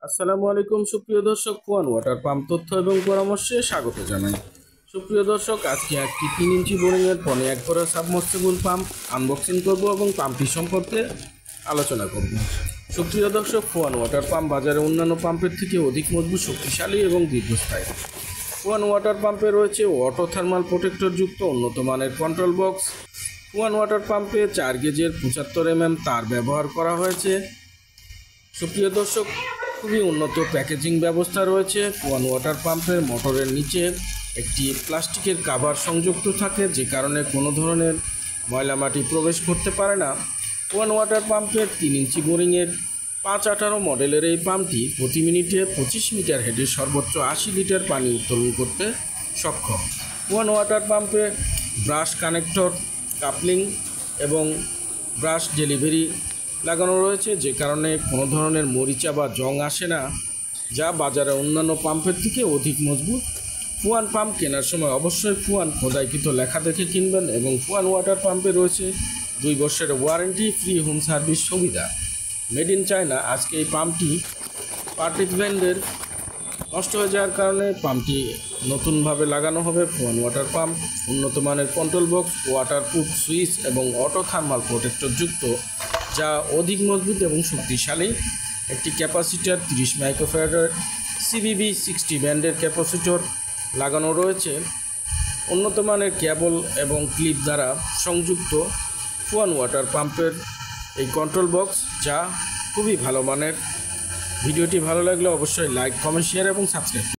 আসসালামু আলাইকুম সুপ্রিয় দর্শক, ফুয়ান ওয়াটার পাম্প তথ্য এবং পরামর্শে স্বাগত জানাই। সুপ্রিয় দর্শক, আজকে একটি 3 ইঞ্চি বোরিংয়ের পনে এক করা সাবমার্সিবল পাম্প আনবক্সিং করব এবং পাম্পটি সম্পর্কে আলোচনা করব। সুপ্রিয় দর্শক, ফুয়ান ওয়াটার পাম্প বাজারে অন্যান্য পাম্পের থেকে অধিক মজবুত, শক্তিশালী এবং দীর্ঘস্থায়ী। ফুয়ান ওয়াটার পাম্পে রয়েছে অটো থার্মাল প্রোটেক্টরযুক্ত উন্নত মানের কন্ট্রোল বক্স। ফুয়ান ওয়াটার পাম্পে 4 গেজের 75 তার ব্যবহার করা হয়েছে। সুপ্রিয় দর্শক, খুবই উন্নত প্যাকেজিং ব্যবস্থা রয়েছে। ফুয়ান ওয়াটার পাম্পের মোটরের নিচে একটি প্লাস্টিকের কাভার সংযুক্ত থাকে, যে কারণে কোনো ধরনের ময়লা মাটি প্রবেশ করতে পারে না। ফুয়ান ওয়াটার পাম্পের 3 ইঞ্চি বোরিংয়ের 518 মডেলের এই পাম্পটি প্রতি মিনিটে 25 মিটার হেডে সর্বোচ্চ 80 লিটার পানি উত্তোলন করতে সক্ষম। ফুয়ান ওয়াটার পাম্পে ব্রাশ কানেক্টর, কাপলিং এবং ব্রাশ ডেলিভারি লাগানো রয়েছে, যে কারণে কোনো ধরনের মরিচা বা জং আসে না, যা বাজারে অন্যান্য পাম্পের থেকে অধিক মজবুত। ফুয়ান পাম্প কেনার সময় অবশ্যই ফুয়ান খোদাইকৃত লেখা দেখে কিনবেন এবং ফুয়ান ওয়াটার পাম্পে রয়েছে 2 বছরের ওয়ারেন্টি, ফ্রি হোম সার্ভিস সুবিধা। Made in China. আজকে এই পাম্পটি পার্টিসিপেন্টদের নষ্ট হয়ে যাওয়ার কারণে পাম্পটি নতুনভাবে লাগানো হবে। ফুয়ান ওয়াটার পাম্প উন্নত মানের কন্ট্রোল বক্স, ওয়াটারপ্রুফ সুইচ এবং অটো থার্মাল প্রোটেক্টর যুক্ত, যা অধিক মজবুত এবং শক্তিশালী। একটি ক্যাপাসিটার 30 মাইক্রোফ্যারাডের সিবিবি 60 ব্যান্ডের ক্যাপাসিটর লাগানো রয়েছে। উন্নত মানের কেবল এবং ক্লিপ দ্বারা সংযুক্ত ফুয়ান ওয়াটার পাম্পের এই কন্ট্রোল বক্স, যা খুবই ভালো মানের। ভিডিওটি ভালো লাগলে অবশ্যই লাইক, কমেন্ট, শেয়ার এবং সাবস্ক্রাইব।